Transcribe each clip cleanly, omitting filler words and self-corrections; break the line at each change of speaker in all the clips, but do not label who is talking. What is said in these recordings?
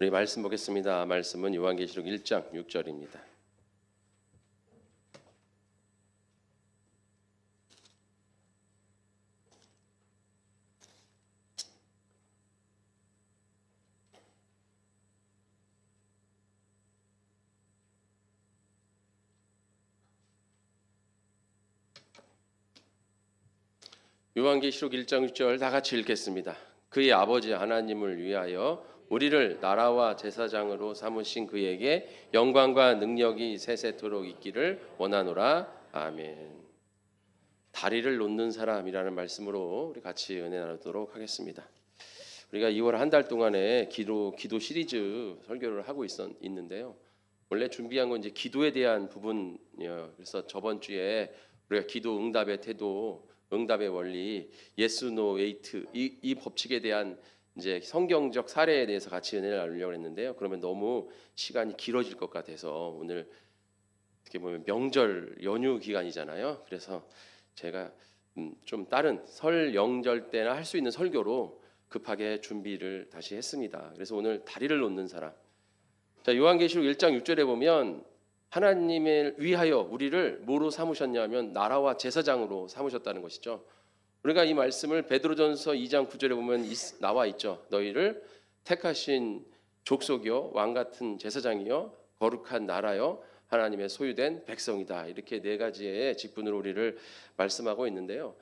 우리 말씀 보겠습니다. 말씀은 요한계시록 1장 6절입니다. 요한계시록 1장 6절 다 같이 읽겠습니다. 그의 아버지 하나님을 위하여 우리를 나라와 제사장으로 삼으신 그에게 영광과 능력이 세세토록 있기를 원하노라. 아멘. 다리를 놓는 사람이라는 말씀으로 우리 같이 은혜 나누도록 하겠습니다. 우리가 2월 한 달 동안에 기도 시리즈 설교를 하고 있는데요. 원래 준비한 건 이제 기도에 대한 부분이에요. 그래서 저번 주에 우리가 기도 응답의 태도, 응답의 원리, yes, no, wait 이 법칙에 대한 이제 성경적 사례에 대해서 같이 은혜를 나누려고 했는데요. 그러면 너무 시간이 길어질 것 같아서 오늘 어떻게 보면 명절 연휴 기간이잖아요. 그래서 제가 좀 다른 설 영절 때나 할 수 있는 설교로 급하게 준비를 다시 했습니다. 그래서 오늘 다리를 놓는 사람. 자, 요한계시록 1장 6절에 보면 하나님을 위하여 우리를 뭐로 삼으셨냐면 나라와 제사장으로 삼으셨다는 것이죠. 우리가 이 말씀을 베드로전서 2장 9절에 보면 나와 있죠. 너희를 택하신 족속이요 왕 같은 제사장이요 거룩한 나라요 하나님의 소유된 백성이다. 이렇게 네 가지의 직분으로 우리를 말씀하고 있는데요.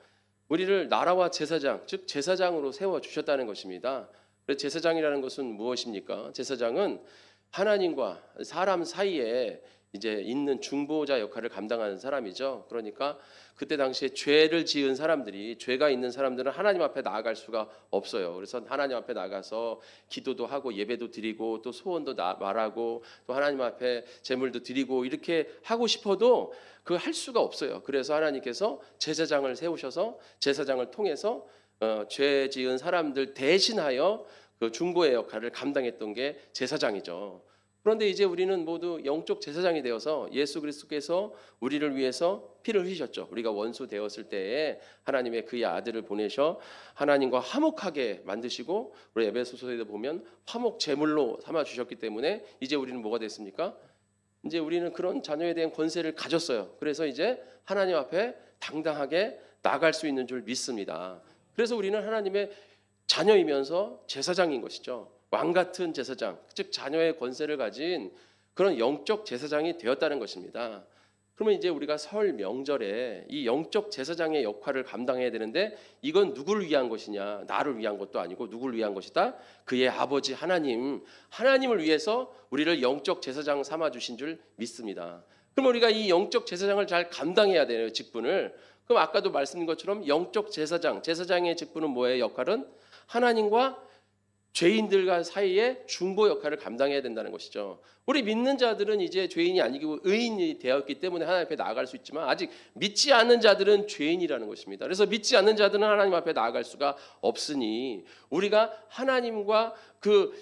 우리를 나라와 제사장, 즉 제사장으로 세워 주셨다는 것입니다. 그래서 제사장이라는 것은 무엇입니까? 제사장은 하나님과 사람 사이에 이제 있는 중보자 역할을 감당하는 사람이죠. 그러니까 그때 당시에 죄를 지은 사람들이, 죄가 있는 사람들은 하나님 앞에 나아갈 수가 없어요. 그래서 하나님 앞에 나가서 기도도 하고 예배도 드리고 또 소원도 말하고 또 하나님 앞에 제물도 드리고 이렇게 하고 싶어도 그걸 할 수가 없어요. 그래서 하나님께서 제사장을 세우셔서 제사장을 통해서 죄 지은 사람들 대신하여 그 중보의 역할을 감당했던 게 제사장이죠. 그런데 이제 우리는 모두 영적 제사장이 되어서 예수 그리스도께서 우리를 위해서 피를 흘리셨죠. 우리가 원수 되었을 때에 하나님의 그의 아들을 보내셔 하나님과 화목하게 만드시고 우리 에베소서에도 보면 화목 제물로 삼아 주셨기 때문에 이제 우리는 뭐가 됐습니까? 이제 우리는 그런 자녀에 대한 권세를 가졌어요. 그래서 이제 하나님 앞에 당당하게 나갈 수 있는 줄 믿습니다. 그래서 우리는 하나님의 자녀이면서 제사장인 것이죠. 왕 같은 제사장, 즉 자녀의 권세를 가진 그런 영적 제사장이 되었다는 것입니다. 그러면 이제 우리가 설 명절에 이 영적 제사장의 역할을 감당해야 되는데 이건 누구를 위한 것이냐? 나를 위한 것도 아니고 누구를 위한 것이다? 그의 아버지 하나님을 위해서 우리를 영적 제사장 삼아 주신 줄 믿습니다. 그럼 우리가 이 영적 제사장을 잘 감당해야 되는 직분을, 그럼 아까도 말씀드린 것처럼 영적 제사장의 직분은 뭐예요? 역할은 하나님과 죄인들과 사이에 중보 역할을 감당해야 된다는 것이죠. 우리 믿는 자들은 이제 죄인이 아니고 의인이 되었기 때문에 하나님 앞에 나아갈 수 있지만 아직 믿지 않는 자들은 죄인이라는 것입니다. 그래서 믿지 않는 자들은 하나님 앞에 나아갈 수가 없으니 우리가 하나님과 그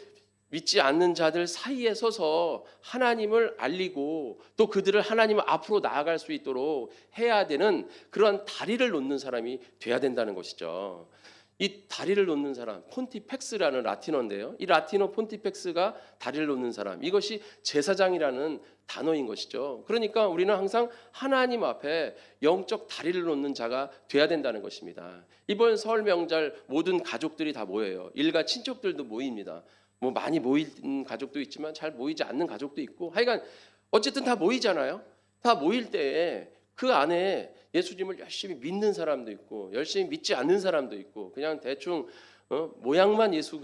믿지 않는 자들 사이에 서서 하나님을 알리고 또 그들을 하나님 앞으로 나아갈 수 있도록 해야 되는 그런 다리를 놓는 사람이 돼야 된다는 것이죠. 이 다리를 놓는 사람, 폰티펙스라는 라틴어인데요. 이 라틴어 폰티펙스가 다리를 놓는 사람, 이것이 제사장이라는 단어인 것이죠. 그러니까 우리는 항상 하나님 앞에 영적 다리를 놓는 자가 돼야 된다는 것입니다. 이번 설 명절 모든 가족들이 다 모여요. 일가 친척들도 모입니다. 뭐 많이 모인 가족도 있지만 잘 모이지 않는 가족도 있고, 하여간 어쨌든 다 모이잖아요. 다 모일 때에 그 안에 예수님을 열심히 믿는 사람도 있고 열심히 믿지 않는 사람도 있고 그냥 대충 모양만 예수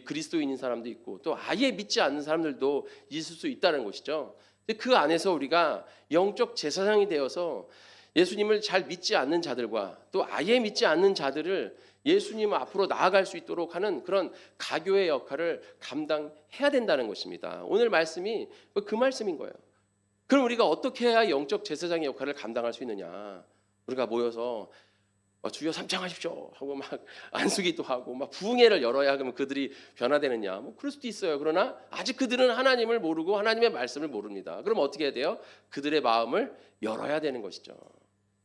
그리스도인인 사람도 있고 또 아예 믿지 않는 사람들도 있을 수 있다는 것이죠. 그 안에서 우리가 영적 제사장이 되어서 예수님을 잘 믿지 않는 자들과 또 아예 믿지 않는 자들을 예수님 앞으로 나아갈 수 있도록 하는 그런 가교의 역할을 감당해야 된다는 것입니다. 오늘 말씀이 그 말씀인 거예요. 그럼 우리가 어떻게 해야 영적 제사장의 역할을 감당할 수 있느냐? 우리가 모여서 주여 삼창하십시오 하고 막 안수기도 하고 막 부흥회를 열어야 그러면 그들이 변화되느냐? 뭐 그럴 수도 있어요. 그러나 아직 그들은 하나님을 모르고 하나님의 말씀을 모릅니다. 그럼 어떻게 해야 돼요? 그들의 마음을 열어야 되는 것이죠.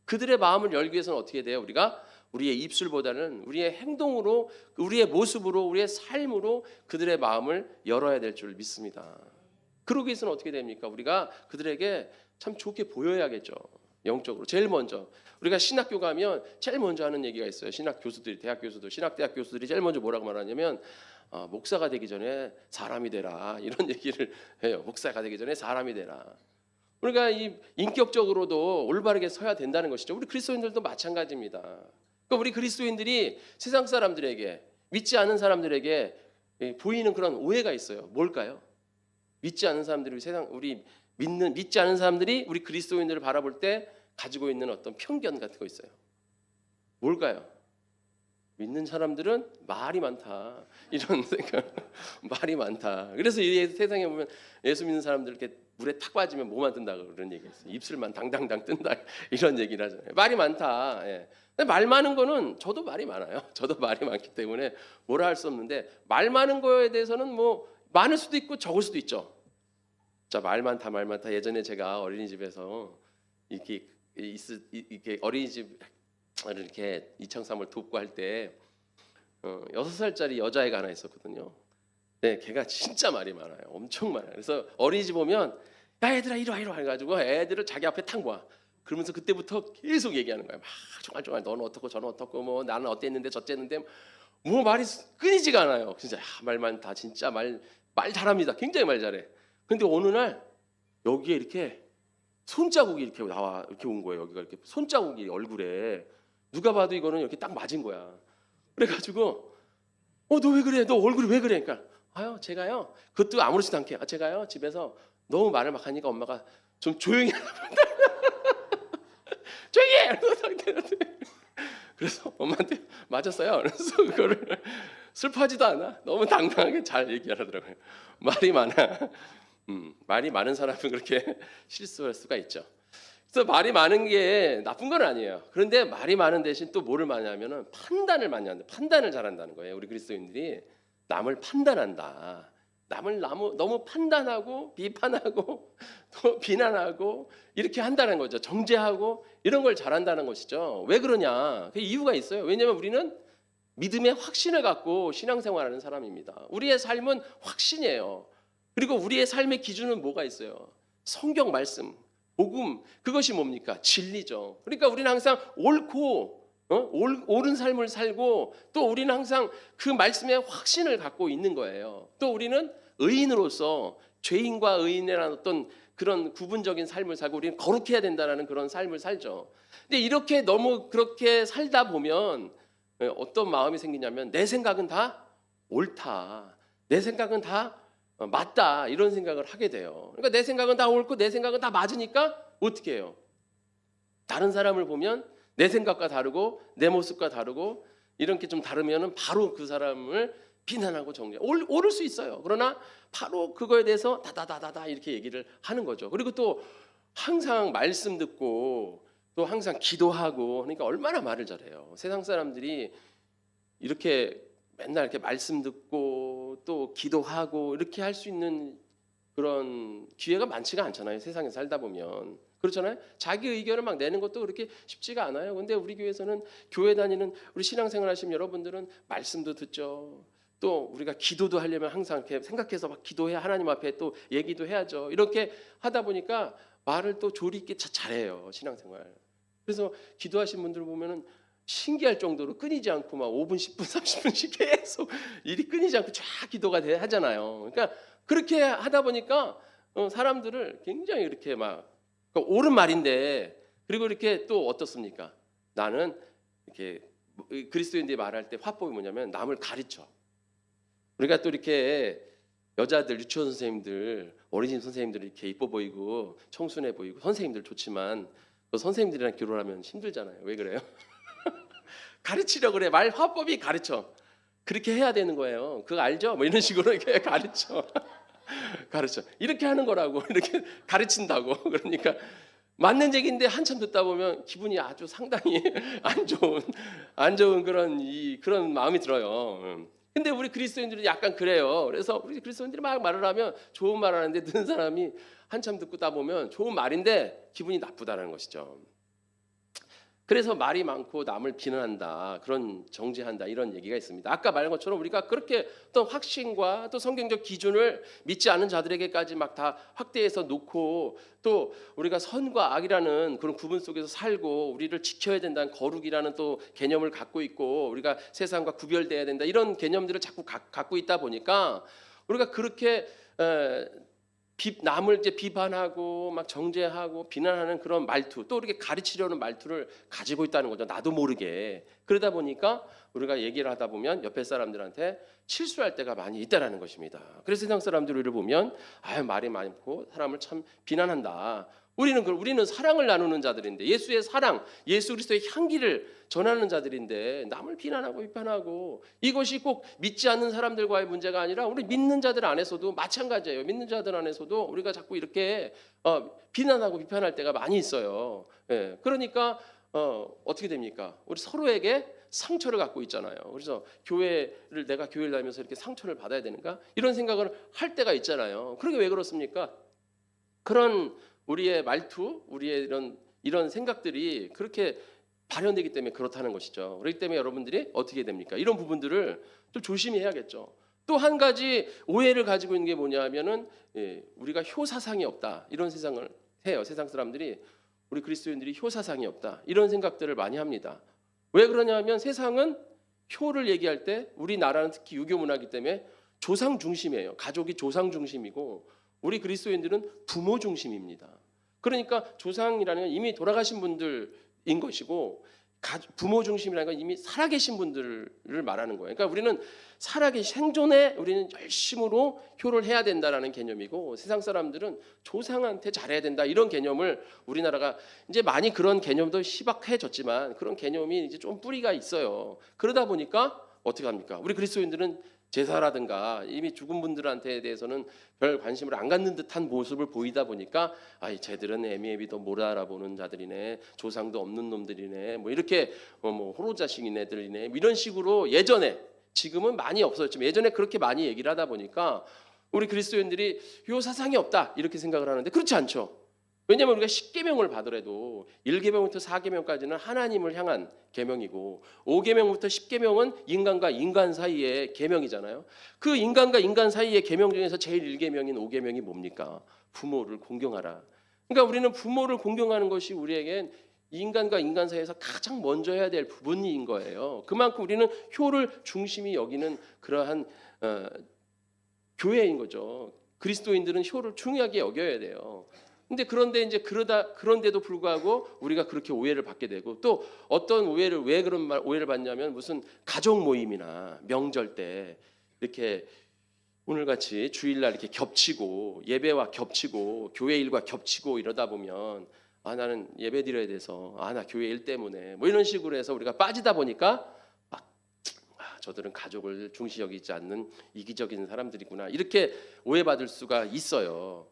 그들의 마음을 열기 위해서는 어떻게 돼요? 우리가 우리의 입술보다는 우리의 행동으로, 우리의 모습으로, 우리의 삶으로 그들의 마음을 열어야 될 줄 믿습니다. 그러기 위해서는 어떻게 됩니까? 우리가 그들에게 참 좋게 보여야겠죠. 영적으로 제일 먼저 우리가 신학교 가면 제일 먼저 하는 얘기가 있어요. 신학 교수들이, 대학 교수들, 신학대학 교수들이 제일 먼저 뭐라고 말하냐면 목사가 되기 전에 사람이 되라, 이런 얘기를 해요. 목사가 되기 전에 사람이 되라. 그러니까 이 인격적으로도 올바르게 서야 된다는 것이죠. 우리 그리스도인들도 마찬가지입니다. 그러니까 우리 그리스도인들이 세상 사람들에게, 믿지 않은 사람들에게 보이는 그런 오해가 있어요. 뭘까요? 믿지 않은 사람들이, 우리 믿지 않은 사람들이 우리 그리스도인들을 바라볼 때 가지고 있는 어떤 편견 같은 거 있어요. 뭘까요? 믿는 사람들은 말이 많다, 이런 생각. 말이 많다. 그래서 이 세상에 보면 예수 믿는 사람들 이렇게 물에 탁 빠지면 뭐만 뜬다고 그런 얘기 있어요. 입술만 당당당 뜬다, 이런 얘기를 하잖아요. 말이 많다. 예. 근데 말 많은 거는, 저도 말이 많아요. 저도 말이 많기 때문에 뭐라 할 수 없는데, 말 많은 거에 대해서는 뭐 많을 수도 있고 적을 수도 있죠. 자, 말 많다, 말 많다. 예전에 제가 어린이집에서 이렇게 어린이집 이렇게 이창삼을 돕고 할 때 6살짜리 여자애가 하나 있었거든요. 네, 걔가 진짜 말이 많아요. 엄청 많아요. 그래서 어린이집 오면 야 얘들아 이리 와 해가지고 애들을 자기 앞에 탁 모아. 그러면서 그때부터 계속 얘기하는 거예요. 막 종알종알 너는 어떻고 저는 어떻고 뭐 나는 어땠는데 저쨌는데 뭐 말이 끊이지가 않아요. 진짜 말 많다. 진짜 말 잘합니다. 굉장히 말 잘해. 근데 어느 날 여기에 이렇게 손자국이 이렇게 나와, 이렇게 온 거예요. 여기가 이렇게 손자국이 얼굴에. 누가 봐도 이거는 이렇게 딱 맞은 거야. 그래가지고 너 왜 그래? 너 얼굴이 왜 그래? 그러니까 제가요. 그것도 아무렇지도 않게 제가요 집에서 너무 말을 막 하니까 엄마가 좀 조용히 조용히 해! 그래서 엄마한테 맞았어요. 그래서 그거를 슬퍼하지도 않아. 너무 당당하게 잘 얘기하더라고요. 말이 많아. 말이 많은 사람은 그렇게 실수할 수가 있죠. 그래서 말이 많은 게 나쁜 건 아니에요. 그런데 말이 많은 대신 또 뭐를 많이 하면은 판단을 많이 한다. 판단을 잘한다는 거예요. 우리 그리스도인들이 남을 판단한다. 남을 너무 판단하고 비판하고 또 비난하고 이렇게 한다는 거죠. 정죄하고 이런 걸 잘한다는 것이죠. 왜 그러냐? 그 이유가 있어요. 왜냐하면 우리는 믿음의 확신을 갖고 신앙생활하는 사람입니다. 우리의 삶은 확신이에요. 그리고 우리의 삶의 기준은 뭐가 있어요? 성경 말씀, 복음, 그것이 뭡니까? 진리죠. 그러니까 우리는 항상 옳고 옳은 삶을 살고, 또 우리는 항상 그 말씀의 확신을 갖고 있는 거예요. 또 우리는 의인으로서 죄인과 의인이라는 어떤 그런 구분적인 삶을 살고, 우리는 거룩해야 된다는 그런 삶을 살죠. 근데 이렇게 너무 그렇게 살다 보면 어떤 마음이 생기냐면, 내 생각은 다 옳다, 내 생각은 다 맞다, 이런 생각을 하게 돼요. 그러니까 내 생각은 다 옳고 내 생각은 다 맞으니까 어떻게 해요? 다른 사람을 보면 내 생각과 다르고 내 모습과 다르고 이렇게 좀 다르면은 바로 그 사람을 비난하고 정죄. 옳을 수 있어요. 그러나 바로 그거에 대해서 다다다다다 이렇게 얘기를 하는 거죠. 그리고 또 항상 말씀 듣고 또 항상 기도하고, 그러니까 얼마나 말을 잘해요. 세상 사람들이 이렇게 맨날 이렇게 말씀 듣고 또 기도하고 이렇게 할 수 있는 그런 기회가 많지가 않잖아요. 세상에 살다 보면. 그렇잖아요. 자기 의견을 막 내는 것도 그렇게 쉽지가 않아요. 근데 우리 교회에서는, 교회 다니는 우리 신앙생활 하시는 여러분들은 말씀도 듣죠. 또 우리가 기도도 하려면 항상 이렇게 생각해서 막 기도해, 하나님 앞에 또 얘기도 해야죠. 이렇게 하다 보니까 말을 또 조리 있게 잘해요. 신앙생활. 그래서 기도하신 분들 보면은 신기할 정도로 끊이지 않고 막 5분, 10분, 30분씩 계속 일이 끊이지 않고 쫙 기도가 하잖아요. 그러니까 그렇게 하다 보니까 사람들을 굉장히 이렇게 막, 그러니까 옳은 말인데, 그리고 이렇게 또 어떻습니까? 나는 이렇게 그리스도인들이 말할 때 화법이 뭐냐면 남을 가르쳐. 우리가 또 이렇게 여자들, 유치원 선생님들, 어린이집 선생님들 이렇게 이뻐 보이고 청순해 보이고 선생님들 좋지만, 선생님들이랑 결혼하면 힘들잖아요. 왜 그래요? 가르치려고 그래. 말 화법이 가르쳐. 그렇게 해야 되는 거예요. 그거 알죠? 뭐 이런 식으로 이렇게 가르쳐. 가르쳐. 이렇게 하는 거라고. 이렇게 가르친다고. 그러니까 맞는 얘기인데 한참 듣다 보면 기분이 아주 상당히 안 좋은 그런 마음이 들어요. 근데 우리 그리스도인들은 약간 그래요. 그래서 우리 그리스도인들이 막 말을 하면 좋은 말 하는데, 듣는 사람이 한참 듣고 다 보면 좋은 말인데 기분이 나쁘다는 것이죠. 그래서 말이 많고 남을 비난한다, 그런 정죄한다, 이런 얘기가 있습니다. 아까 말한 것처럼 우리가 그렇게 또 확신과 또 성경적 기준을 믿지 않은 자들에게까지 막 다 확대해서 놓고, 또 우리가 선과 악이라는 그런 구분 속에서 살고 우리를 지켜야 된다는 거룩이라는 또 개념을 갖고 있고, 우리가 세상과 구별돼야 된다, 이런 개념들을 자꾸 갖고 있다 보니까 우리가 그렇게 남을 이제 비판하고 막 정죄하고 비난하는 그런 말투, 또 이렇게 가르치려는 말투를 가지고 있다는 거죠. 나도 모르게. 그러다 보니까 우리가 얘기를 하다 보면 옆에 사람들한테 실수할 때가 많이 있다라는 것입니다. 그래서 세상 사람들을 보면 말이 많고 사람을 참 비난한다. 우리는 사랑을 나누는 자들인데, 예수의 사랑, 예수 그리스도의 향기를 전하는 자들인데 남을 비난하고 비판하고, 이것이 꼭 믿지 않는 사람들과의 문제가 아니라 우리 믿는 자들 안에서도 마찬가지예요. 믿는 자들 안에서도 우리가 자꾸 이렇게 비난하고 비판할 때가 많이 있어요. 예, 그러니까 어떻게 됩니까? 우리 서로에게 상처를 갖고 있잖아요. 그래서 내가 교회를 다니면서 이렇게 상처를 받아야 되는가? 이런 생각을 할 때가 있잖아요. 그러게 왜 그렇습니까? 그런 우리의 말투, 우리의 이런 생각들이 그렇게 발현되기 때문에 그렇다는 것이죠. 그렇기 때문에 여러분들이 어떻게 됩니까? 이런 부분들을 좀 조심히 해야겠죠. 또 한 가지 오해를 가지고 있는 게 뭐냐면은 우리가 효사상이 없다, 이런 세상을 해요. 세상 사람들이 우리 그리스도인들이 효사상이 없다, 이런 생각들을 많이 합니다. 왜 그러냐면 세상은 효를 얘기할 때, 우리나라는 특히 유교 문화이기 때문에 조상 중심이에요. 가족이 조상 중심이고, 우리 그리스도인들은 부모 중심입니다. 그러니까 조상이라는 건 이미 돌아가신 분들인 것이고, 부모 중심이라는 건 이미 살아계신 분들을 말하는 거예요. 그러니까 우리는 생존에 우리는 열심으로 효를 해야 된다라는 개념이고, 세상 사람들은 조상한테 잘해야 된다, 이런 개념을, 우리나라가 이제 많이 그런 개념도 희박해졌지만 그런 개념이 이제 좀 뿌리가 있어요. 그러다 보니까 어떻게 합니까? 우리 그리스도인들은 제사라든가 이미 죽은 분들한테 대해서는 별 관심을 안 갖는 듯한 모습을 보이다 보니까 쟤들은 애미애비도 못 알아보는 자들이네, 조상도 없는 놈들이네, 뭐 이렇게 호로자식인 애들이네, 이런 식으로, 예전에, 지금은 많이 없어졌지만 예전에 그렇게 많이 얘기를 하다 보니까 우리 그리스도인들이 효사상이 없다, 이렇게 생각을 하는데 그렇지 않죠. 왜냐하면 우리가 10계명을 받으래도 1계명부터 4계명까지는 하나님을 향한 계명이고, 5계명부터 10계명은 인간과 인간 사이의 계명이잖아요. 그 인간과 인간 사이의 계명 중에서 제일 1계명인 5계명이 뭡니까? 부모를 공경하라. 그러니까 우리는 부모를 공경하는 것이 우리에겐 인간과 인간 사이에서 가장 먼저 해야 될 부분인 거예요. 그만큼 우리는 효를 중심히 여기는 그러한 교회인 거죠. 그리스도인들은 효를 중요하게 여겨야 돼요. 그런데 이제 그런데도 불구하고 우리가 그렇게 오해를 받게 되고, 또 어떤 오해를, 왜 그런 오해를 받냐면, 무슨 가족 모임이나 명절 때 이렇게 오늘같이 주일날 이렇게 겹치고, 예배와 겹치고 교회 일과 겹치고 이러다 보면 나는 예배 드려야 돼서 나 교회 일 때문에 뭐 이런 식으로 해서 우리가 빠지다 보니까 저들은 가족을 중시 여기지 않는 이기적인 사람들이구나, 이렇게 오해받을 수가 있어요.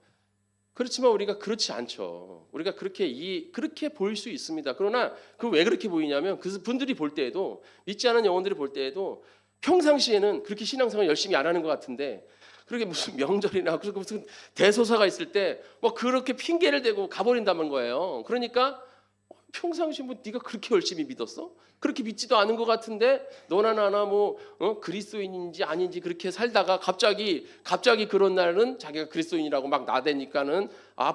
그렇지만 우리가 그렇지 않죠. 우리가 그렇게 보일 수 있습니다. 그러나 그 왜 그렇게 보이냐면, 그 분들이 볼 때에도, 믿지 않은 영혼들이 볼 때에도 평상시에는 그렇게 신앙생활 열심히 안 하는 것 같은데, 그렇게 무슨 명절이나 무슨 대소사가 있을 때 뭐 그렇게 핑계를 대고 가버린다는 거예요. 그러니까 평상시 네가 그렇게 열심히 믿었어? 그렇게 믿지도 않은 것 같은데 너나 나나 그리스도인인지 아닌지 그렇게 살다가 갑자기 그런 날은 자기가 그리스도인이라고 막 나대니까는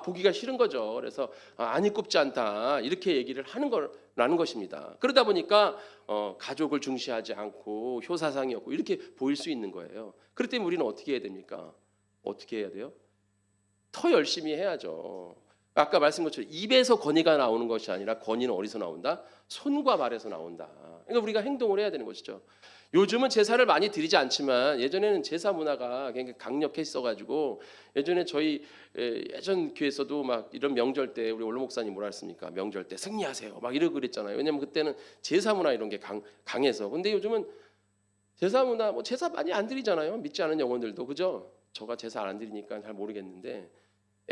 보기가 싫은 거죠. 그래서 안 입굽지 않다, 이렇게 얘기를 하는 거라는 것입니다. 그러다 보니까 가족을 중시하지 않고 효사상이 없고 이렇게 보일 수 있는 거예요. 그렇기 때문에 우리는 어떻게 해야 됩니까? 어떻게 해야 돼요? 더 열심히 해야죠. 아까 말씀한 것처럼 입에서 권위가 나오는 것이 아니라, 권위는 어디서 나온다? 손과 말에서 나온다. 그러니까 우리가 행동을 해야 되는 것이죠. 요즘은 제사를 많이 드리지 않지만 예전에는 제사 문화가 굉장히 강력했어가지고, 예전에 저희 예전 교회에서도 막 이런 명절 때 우리 원로 목사님 뭐라 했습니까? 명절 때 승리하세요 막 이러고 그랬잖아요. 왜냐면 그때는 제사 문화 이런 게 강해서. 근데 요즘은 제사 문화, 제사 많이 안 드리잖아요. 믿지 않은 영혼들도, 그죠? 저가 제사 안 드리니까 잘 모르겠는데,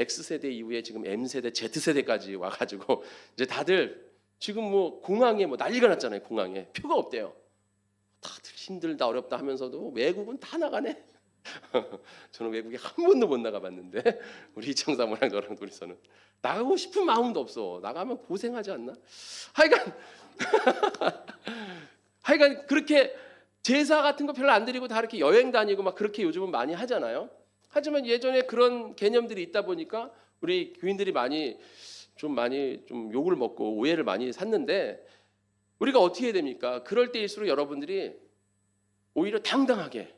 X세대 이후에 지금 M세대, Z세대까지 와가지고 이제 다들 지금 공항에 난리가 났잖아요. 공항에 표가 없대요. 다들 힘들다 어렵다 하면서도 외국은 다 나가네. 저는 외국에 한 번도 못 나가봤는데 우리 이창 사모랑 저랑 둘이서는 나가고 싶은 마음도 없어. 나가면 고생하지 않나? 하여간 하여간 그렇게 제사 같은 거 별로 안 드리고 다 이렇게 여행 다니고 막 그렇게 요즘은 많이 하잖아요. 하지만 예전에 그런 개념들이 있다 보니까 우리 교인들이 많이 좀 욕을 먹고 오해를 많이 샀는데 우리가 어떻게 해야 됩니까? 그럴 때일수록 여러분들이 오히려 당당하게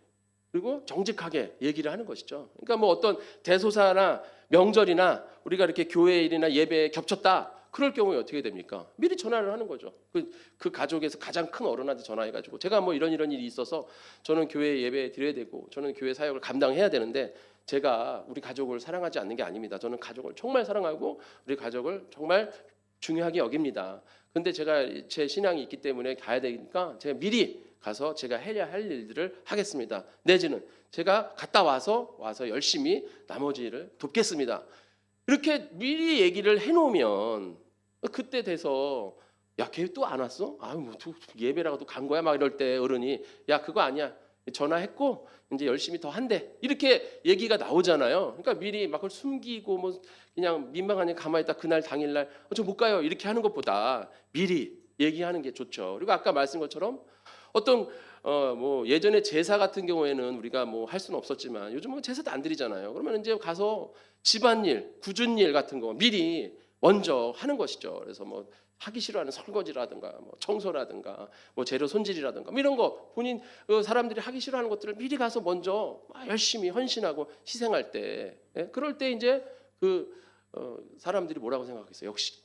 그리고 정직하게 얘기를 하는 것이죠. 그러니까 뭐 어떤 대소사나 명절이나 우리가 이렇게 교회 일이나 예배에 겹쳤다. 그럴 경우에 어떻게 됩니까? 미리 전화를 하는 거죠. 그 가족에서 가장 큰 어른한테 전화해가지고 제가 뭐 이런 일이 있어서 저는 교회 예배 드려야 되고 저는 교회 사역을 감당해야 되는데 제가 우리 가족을 사랑하지 않는 게 아닙니다. 저는 가족을 정말 사랑하고 우리 가족을 정말 중요하게 여깁니다. 근데 제가 제 신앙이 있기 때문에 가야 되니까 제가 미리 가서 제가 해야 할 일들을 하겠습니다. 내지는 제가 갔다 와서 열심히 나머지 일을 돕겠습니다. 이렇게 미리 얘기를 해놓으면 그때 돼서 야, 걔 또 안 왔어? 아유, 뭐 예배라고도 간 거야? 막 이럴 때 어른이 야, 그거 아니야. 전화했고 이제 열심히 더 한대. 이렇게 얘기가 나오잖아요. 그러니까 미리 막 그걸 숨기고 뭐 그냥 민망하니 가만히 있다 그날 당일날 저 못 가요. 이렇게 하는 것보다 미리 얘기하는 게 좋죠. 그리고 아까 말씀한 것처럼 어떤 뭐 예전에 제사 같은 경우에는 우리가 뭐 할 수는 없었지만 요즘은 제사도 안 드리잖아요. 그러면 이제 가서 집안일, 굳은 일 같은 거 미리 먼저 하는 것이죠. 그래서 뭐 하기 싫어하는 설거지라든가 뭐 청소라든가 뭐 재료 손질이라든가 뭐 이런 거 본인 사람들이 하기 싫어하는 것들을 미리 가서 먼저 열심히 헌신하고 희생할 때 그럴 때 이제 사람들이 뭐라고 생각하겠어요? 역시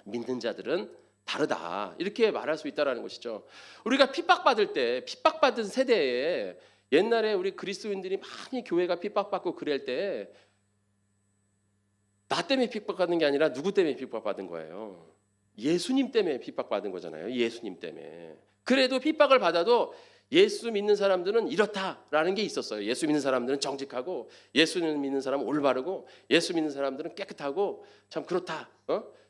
믿는 자들은 다르다 이렇게 말할 수 있다라는 것이죠. 우리가 핍박받을 때 핍박받은 세대에 옛날에 우리 그리스도인들이 많이 교회가 핍박받고 그럴 때 나 때문에 핍박받는 게 아니라 누구 때문에 핍박받은 거예요? 예수님 때문에 핍박받은 거잖아요. 예수님 때문에. 그래도 핍박을 받아도 예수 믿는 사람들은 이렇다라는 게 있었어요. 예수 믿는 사람들은 정직하고 예수 믿는 사람은 올바르고 예수 믿는 사람들은 깨끗하고 참 그렇다.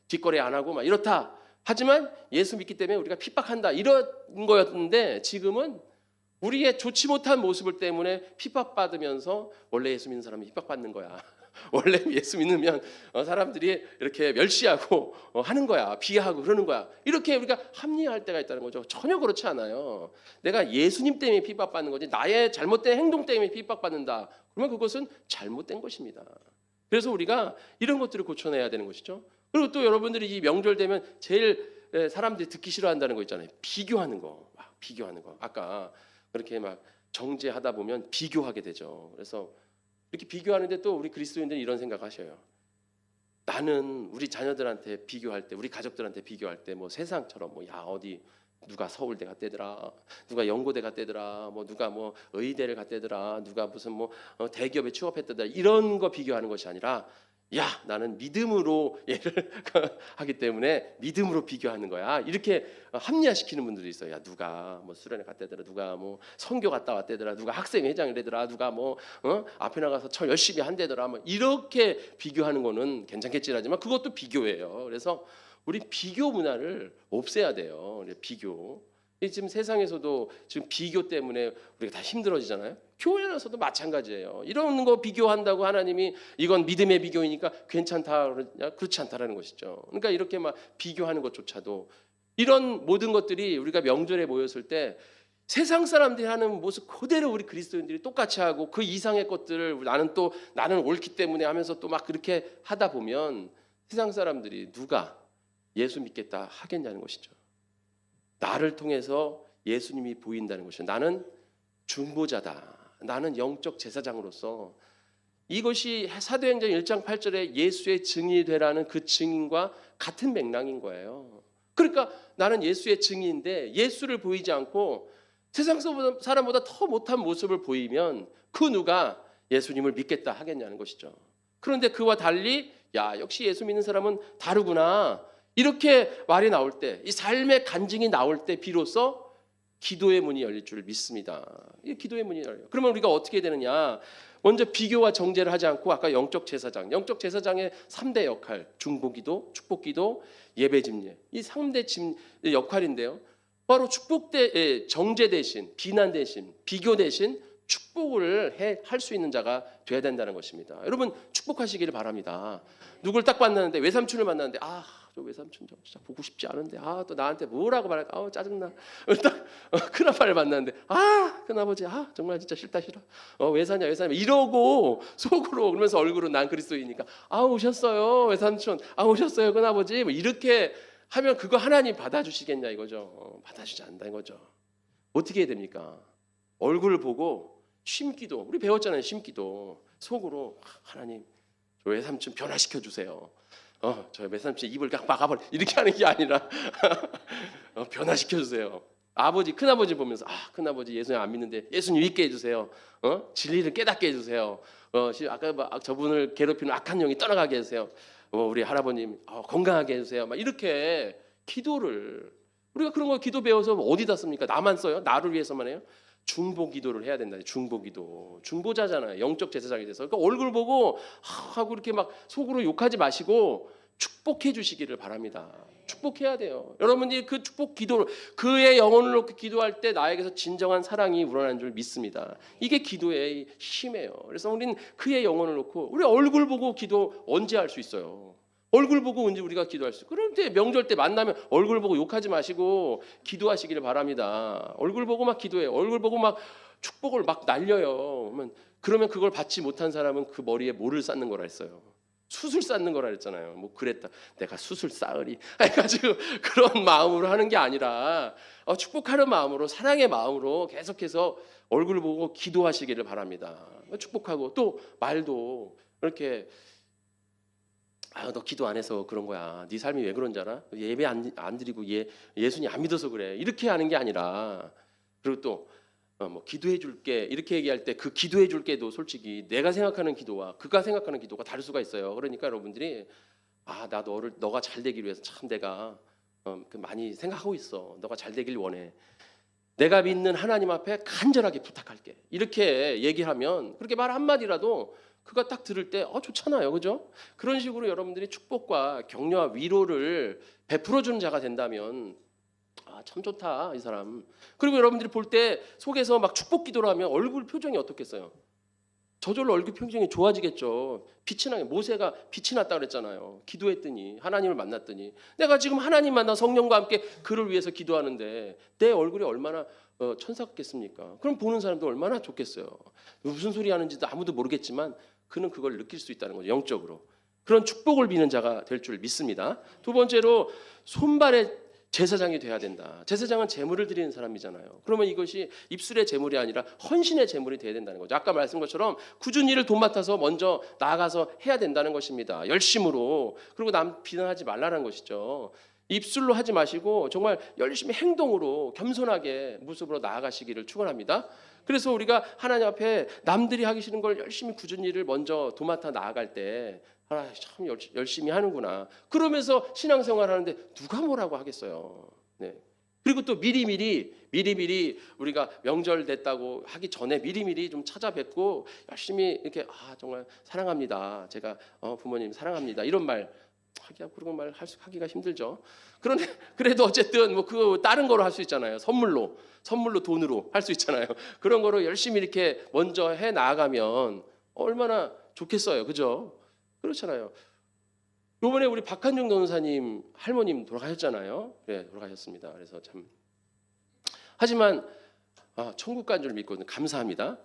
뒷거래 안 하고 막 이렇다. 하지만 예수 믿기 때문에 우리가 핍박한다. 이런 거였는데 지금은 우리의 좋지 못한 모습을 때문에 핍박받으면서 원래 예수 믿는 사람이 핍박받는 거야. 원래 예수 믿으면 사람들이 이렇게 멸시하고 하는 거야. 비하하고 그러는 거야. 이렇게 우리가 합리화할 때가 있다는 거죠. 전혀 그렇지 않아요. 내가 예수님 때문에 핍박받는 거지 나의 잘못된 행동 때문에 핍박받는다. 그러면 그것은 잘못된 것입니다. 그래서 우리가 이런 것들을 고쳐내야 되는 것이죠. 그리고 또 여러분들이 이 명절 되면 제일 사람들이 듣기 싫어한다는 거 있잖아요. 비교하는 거. 비교하는 거. 아까 그렇게 막 정죄하다 보면 비교하게 되죠. 그래서 이렇게 비교하는데 또 우리 그리스도인들이 이런 생각하셔요. 나는 우리 자녀들한테 비교할 때, 우리 가족들한테 비교할 때 뭐 세상처럼 뭐 야 어디 누가 서울대 갔대더라, 누가 연고대 갔대더라, 뭐 누가 뭐 의대를 갔대더라, 누가 무슨 뭐 대기업에 취업했대더라 이런 거 비교하는 것이 아니라 야 나는 믿음으로 얘를 하기 때문에 믿음으로 비교하는 거야. 이렇게 합리화시키는 분들이 있어요. 야 누가 뭐 수련회 갔대더라, 누가 뭐 선교 갔다 왔대더라, 누가 학생회장이래더라, 누가 뭐 앞에 나가서 저 열심히 한대더라, 뭐 이렇게 비교하는 거는 괜찮겠지라지만 그것도 비교예요. 그래서 우리 비교 문화를 없애야 돼요. 비교. 지금 세상에서도 지금 비교 때문에 우리가 다 힘들어지잖아요. 교회에서도 마찬가지예요. 이런 거 비교한다고 하나님이 이건 믿음의 비교이니까 괜찮다 그러냐? 그렇지 않다라는 것이죠. 그러니까 이렇게 막 비교하는 것조차도 이런 모든 것들이 우리가 명절에 모였을 때 세상 사람들이 하는 모습 그대로 우리 그리스도인들이 똑같이 하고 그 이상의 것들을 나는 옳기 때문에 하면서 또 막 그렇게 하다 보면 세상 사람들이 누가 예수 믿겠다 하겠냐는 것이죠. 나를 통해서 예수님이 보인다는 것이죠. 나는 중보자다. 나는 영적 제사장으로서 이것이 사도행전 1장 8절에 예수의 증인이 되라는 그 증인과 같은 맥락인 거예요. 그러니까 나는 예수의 증인인데 예수를 보이지 않고 세상 사람보다 더 못한 모습을 보이면 그 누가 예수님을 믿겠다 하겠냐는 것이죠. 그런데 그와 달리 야 역시 예수 믿는 사람은 다르구나. 이렇게 말이 나올 때, 이 삶의 간증이 나올 때 비로소 기도의 문이 열릴 줄 믿습니다. 이 기도의 문이 열려요. 그러면 우리가 어떻게 되느냐? 먼저 비교와 정죄를 하지 않고 아까 영적 제사장의 3대 역할, 중보기도, 축복기도, 예배집례. 이 3대 역할인데요. 바로 정죄 대신, 비난 대신, 비교 대신 축복을 할 수 있는 자가 돼야 된다는 것입니다. 여러분 축복하시기를 바랍니다. 누굴 딱 만났는데 외삼촌을 만났는데 저 외삼촌 진짜 보고 싶지 않은데 또 나한테 뭐라고 말할까 짜증나. 딱 큰아빠를 만났는데 큰아버지 정말 진짜 싫다 싫어. 왜 사냐 이러고 속으로 그러면서 얼굴은 난 그리스도이니까 오셨어요 외삼촌 오셨어요 큰아버지 뭐 이렇게 하면 그거 하나님 받아주시겠냐 이거죠. 받아주지 않는다 이거죠. 어떻게 해야 됩니까? 얼굴을 보고 심기도 우리 배웠잖아요. 심기도 속으로 하나님 저 외삼촌 변화시켜 주세요. 저 외삼촌 입을 딱 막아버려 이렇게 하는 게 아니라 변화시켜 주세요. 아버지 큰아버지 보면서 큰아버지 예수님 안 믿는데 예수님 믿게 해주세요. 진리를 깨닫게 해주세요. 아까 저분을 괴롭히는 악한 영이 떠나가게 해주세요. 우리 할아버님 건강하게 해주세요. 막 이렇게 기도를 우리가 그런 거 기도 배워서 어디다 씁니까? 나만 써요? 나를 위해서만 해요? 중보 기도를 해야 된다. 중보 기도. 중보자잖아요. 영적 제사장이 돼서. 그러니까 얼굴 보고 하고 이렇게 막 속으로 욕하지 마시고 축복해 주시기를 바랍니다. 축복해야 돼요. 여러분이 그 축복 기도를 그의 영혼을 놓고 기도할 때 나에게서 진정한 사랑이 우러나는 줄 믿습니다. 이게 기도의 힘이에요. 그래서 우리는 그의 영혼을 놓고 우리 얼굴 보고 기도 언제 할 수 있어요? 얼굴 보고 언제 우리가 기도할 수 있어요? 그럴 때 명절 때 만나면 얼굴 보고 욕하지 마시고 기도하시기를 바랍니다. 얼굴 보고 막 기도해요. 얼굴 보고 막 축복을 막 날려요. 그러면 그걸 받지 못한 사람은 그 머리에 뭐를 쌓는 거라 했어요? 수술 쌓는 거라 했잖아요. 뭐 그랬다. 내가 수술 쌓으리. 해가지고 그런 마음으로 하는 게 아니라 축복하는 마음으로 사랑의 마음으로 계속해서 얼굴 보고 기도하시기를 바랍니다. 축복하고 또 말도 이렇게 너 기도 안 해서 그런 거야. 네 삶이 왜 그런 줄 알아? 예배 안 드리고 예수님 안 믿어서 그래. 이렇게 하는 게 아니라 그리고 또 뭐 기도해 줄게 이렇게 얘기할 때 그 기도해 줄게도 솔직히 내가 생각하는 기도와 그가 생각하는 기도가 다를 수가 있어요. 그러니까 여러분들이 나 너가 잘 되길 위해서 참 내가 많이 생각하고 있어. 너가 잘 되길 원해. 내가 믿는 하나님 앞에 간절하게 부탁할게. 이렇게 얘기하면 그렇게 말 한마디라도 그가 딱 들을 때 좋잖아요. 그죠? 그런 식으로 여러분들이 축복과 격려와 위로를 베풀어 주는 자가 된다면 참 좋다 이 사람. 그리고 여러분들이 볼 때 속에서 막 축복 기도를 하면 얼굴 표정이 어떻겠어요? 저절로 얼굴 표정이 좋아지겠죠. 빛이 나게 모세가 빛이 났다 그랬잖아요. 기도했더니 하나님을 만났더니 내가 지금 하나님 만나 성령과 함께 그를 위해서 기도하는데 내 얼굴이 얼마나 천사 같겠습니까? 그럼 보는 사람도 얼마나 좋겠어요. 무슨 소리 하는지도 아무도 모르겠지만 그는 그걸 느낄 수 있다는 거죠. 영적으로. 그런 축복을 비는 자가 될 줄 믿습니다. 두 번째로 손발의 제사장이 돼야 된다. 제사장은 제물을 드리는 사람이잖아요. 그러면 이것이 입술의 제물이 아니라 헌신의 제물이 돼야 된다는 거죠. 아까 말씀한 것처럼 굳은 일을 돈 맡아서 먼저 나아가서 해야 된다는 것입니다. 열심으로. 그리고 남 비난하지 말라는 것이죠. 입술로 하지 마시고 정말 열심히 행동으로 겸손하게 모습으로 나아가시기를 축원합니다. 그래서 우리가 하나님 앞에 남들이 하기 싫은 걸 열심히 굳은 일을 먼저 도맡아 나아갈 때 참 열심히 하는구나. 그러면서 신앙생활 하는데 누가 뭐라고 하겠어요. 네. 그리고 또 미리미리 우리가 명절 됐다고 하기 전에 미리미리 좀 찾아뵙고 열심히 이렇게 정말 사랑합니다. 제가 부모님 사랑합니다. 이런 말 그런 말 하기가 힘들죠. 그런데 그래도 어쨌든 뭐 그 다른 거로 할 수 있잖아요. 선물로 돈으로 할 수 있잖아요. 그런 거로 열심히 이렇게 먼저 해 나아가면 얼마나 좋겠어요. 그죠? 그렇잖아요. 이번에 우리 박한중 전사님 할머님 돌아가셨잖아요. 네, 돌아가셨습니다. 그래서 참 하지만 천국 간 줄 믿고 감사합니다.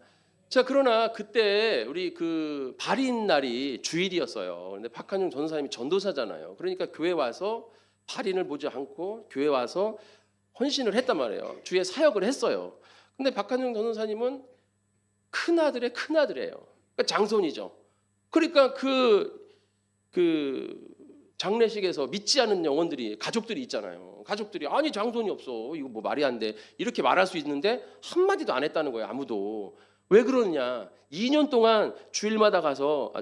자, 그러나 그때 우리 그 발인 날이 주일이었어요. 근데 박한중 전사님이 전도사잖아요. 그러니까 교회 와서 발인을 보지 않고 교회 와서 헌신을 했단 말이에요. 주의 사역을 했어요. 근데 박한중 전도사님은 큰 아들의 큰 아들이에요. 그러니까 장손이죠. 그러니까 그 장례식에서 믿지 않은 영혼들이 가족들이 있잖아요. 가족들이 아니 장손이 없어. 이거 뭐 말이 안 돼. 이렇게 말할 수 있는데 한마디도 안 했다는 거예요. 아무도. 왜 그러느냐? 2년 동안 주마다 가서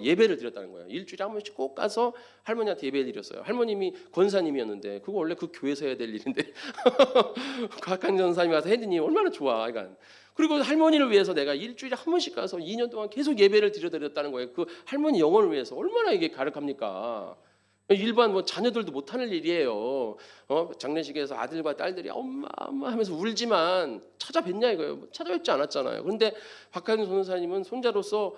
예배를 드렸다는 거예요. 일주일에 한 번씩 꼭 가서 할머니한테 예배를 드렸어요. 할머님이 권사님이었는데 그거 원래 그 교회에서 해야 될 일인데 박한중 전사님이 와서 했더니 얼마나 좋아. 그러니까 그리고 할머니를 위해서 내가 일주일에 한 번씩 가서 2년 동안 계속 예배를 드렸다는 거예요. 그 할머니 영혼을 위해서 얼마나 이게 가력합니까? 일반 뭐 자녀들도 못하는 일이에요. 장례식에서 아들과 딸들이 엄마 엄마 하면서 울지만 찾아뵙냐 이거예요. 뭐 찾아뵙지 않았잖아요. 그런데 박한준 선사님은 손자로서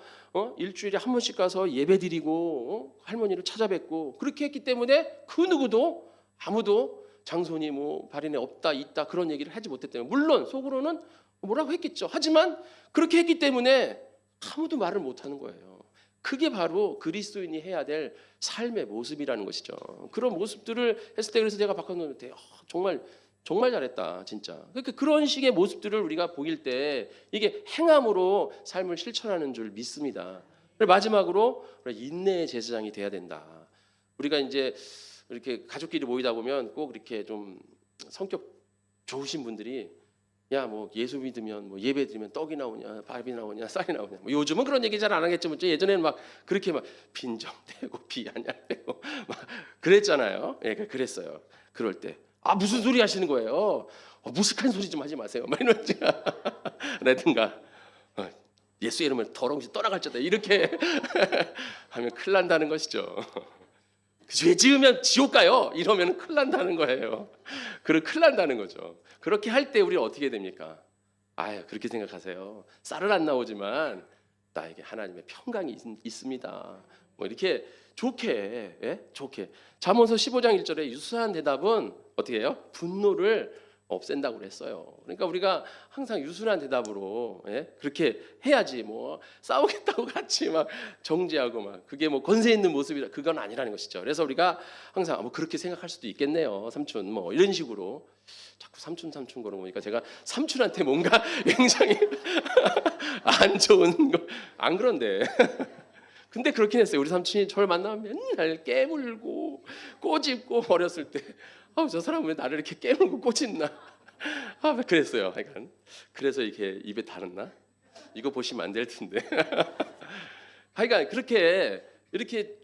일주일에 한 번씩 가서 예배드리고 할머니를 찾아뵙고 그렇게 했기 때문에 그 누구도 아무도 장손이 뭐 발인에 없다 있다 그런 얘기를 하지 못했대요. 물론 속으로는 뭐라고 했겠죠. 하지만 그렇게 했기 때문에 아무도 말을 못하는 거예요. 그게 바로 그리스도인이 해야 될 삶의 모습이라는 것이죠. 그런 모습들을 했을 때 그래서 제가 박한돈한테 정말 정말 잘했다 진짜. 그러니까 그런 식의 모습들을 우리가 보일 때 이게 행함으로 삶을 실천하는 줄 믿습니다. 그리고 마지막으로 인내의 제사장이 돼야 된다. 우리가 이제 이렇게 가족끼리 모이다 보면 꼭 이렇게 좀 성격 좋으신 분들이 야 뭐 예수 믿으면 뭐 예배 드리면 떡이 나오냐 밥이 나오냐 쌀이 나오냐 뭐 요즘은 그런 얘기 잘 안 하겠지만 예전에는 막 그렇게 막 빈정대고 비아냥대고 막 그랬잖아요. 예, 그랬어요. 그럴 때 무슨 소리 하시는 거예요? 무식한 소리 좀 하지 마세요. 막 이런 라든가 예수 이름을 더러운 짓 떠나갈지어다 이렇게 하면 큰일 난다는 것이죠. 죄 지으면 지옥 가요. 이러면 큰일 난다는 거예요. 큰일 난다는 거죠. 그렇게 할 때 우리 어떻게 됩니까? 그렇게 생각하세요. 쌀은 안 나오지만 나에게 하나님의 평강이 있습니다. 뭐 이렇게 좋게, 예? 좋게. 잠언서 15장 1절에 유수한 대답은 어떻게 해요? 분노를 없앤다고 그랬어요. 그러니까 우리가 항상 유순한 대답으로 그렇게 해야지 뭐 싸우겠다고 같이 막 정죄하고 막 그게 뭐 권세 있는 모습이라 그건 아니라는 것이죠. 그래서 우리가 항상 뭐 그렇게 생각할 수도 있겠네요. 삼촌 뭐 이런 식으로 자꾸 삼촌 그러고 보니까 제가 삼촌한테 뭔가 굉장히 안 좋은 거 안 그런데 근데 그렇긴 했어요. 우리 삼촌이 저를 만나면 맨날 깨물고 꼬집고 어렸을 때 저 사람은 왜 나를 이렇게 깨물고 꼬집나? 그랬어요. 하여간 그래서 이렇게 입에 달았나? 이거 보시면 안 될 텐데. 하여간 그렇게 이렇게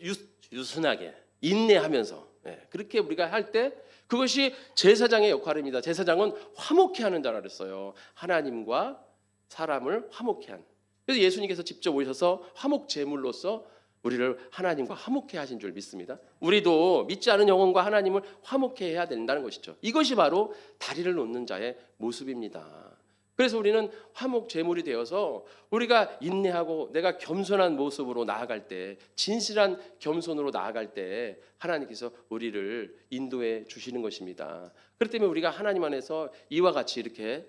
유순하게 인내하면서 그렇게 우리가 할 때 그것이 제사장의 역할입니다. 제사장은 화목케 하는 자라 그랬어요. 하나님과 사람을 화목케 한. 그래서 예수님께서 직접 오셔서 화목 제물로서 우리를 하나님과 화목케 하신 줄 믿습니다. 우리도 믿지 않은 영혼과 하나님을 화목케 해야 된다는 것이죠. 이것이 바로 다리를 놓는 자의 모습입니다. 그래서 우리는 화목 제물이 되어서 우리가 인내하고 내가 겸손한 모습으로 나아갈 때 진실한 겸손으로 나아갈 때 하나님께서 우리를 인도해 주시는 것입니다. 그렇기 때문에 우리가 하나님 안에서 이와 같이 이렇게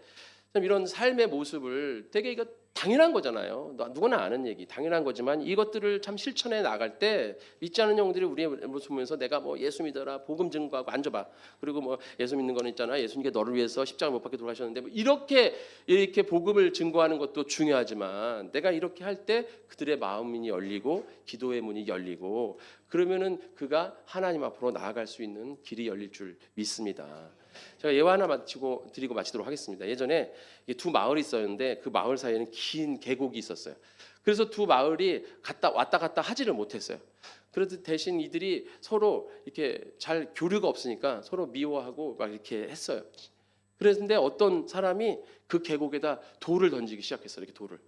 참 이런 삶의 모습을 되게 이거 당연한 거잖아요. 누구나 아는 얘기 당연한 거지만 이것들을 참 실천해 나갈 때 믿지 않는 영혼들이 우리의 모습 보면서 내가 뭐 예수 믿어라 복음 증거하고 앉아봐 그리고 뭐 예수 믿는 거는 있잖아 예수님께 너를 위해서 십자가 못 박혀 돌아가셨는데 뭐 이렇게 복음을 증거하는 것도 중요하지만 내가 이렇게 할 때 그들의 마음이 열리고 기도의 문이 열리고 그러면은 그가 하나님 앞으로 나아갈 수 있는 길이 열릴 줄 믿습니다. 제가 예화 하나 드리고 마치도록 하겠습니다. 예전에 두 마을이 있었는데 그 마을 사이에는 긴 계곡이 있었어요. 그래서 두 마을이 왔다 갔다 하지를 못했어요. 그래도 대신 이들이 서로 이렇게 잘 교류가 없으니까 서로 미워하고 막 이렇게 했어요. 그랬는데 어떤 사람이 그 계곡에다 돌을 던지기 시작했어요. 이렇게 돌을.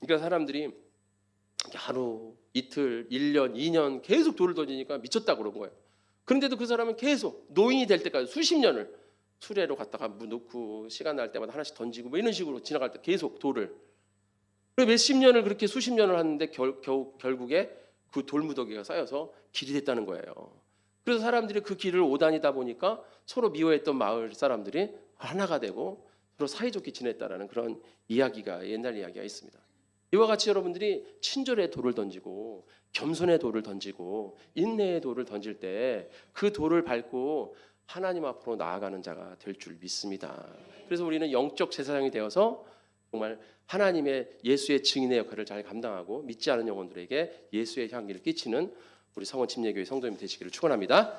그러니까 사람들이 하루, 이틀, 1년, 2년 계속 돌을 던지니까 미쳤다 그런 거예요. 그런데도 그 사람은 계속 노인이 될 때까지 수십 년을 수레로 갔다가 넣고 시간 날 때마다 하나씩 던지고 뭐 이런 식으로 지나갈 때 계속 돌을 몇십 년을 그렇게 수십 년을 하는데 결국에 그 돌무더기가 쌓여서 길이 됐다는 거예요. 그래서 사람들이 그 길을 오다니다 보니까 서로 미워했던 마을 사람들이 하나가 되고 서로 사이좋게 지냈다라는 그런 이야기가 옛날 이야기가 있습니다. 이와 같이 여러분들이 친절의 돌을 던지고 겸손의 돌을 던지고 인내의 돌을 던질 때 그 돌을 밟고 하나님 앞으로 나아가는 자가 될 줄 믿습니다. 그래서 우리는 영적 제사장이 되어서 정말 하나님의 예수의 증인의 역할을 잘 감당하고 믿지 않은 영혼들에게 예수의 향기를 끼치는 우리 성원 침례교회 성도님 되시기를 축원합니다.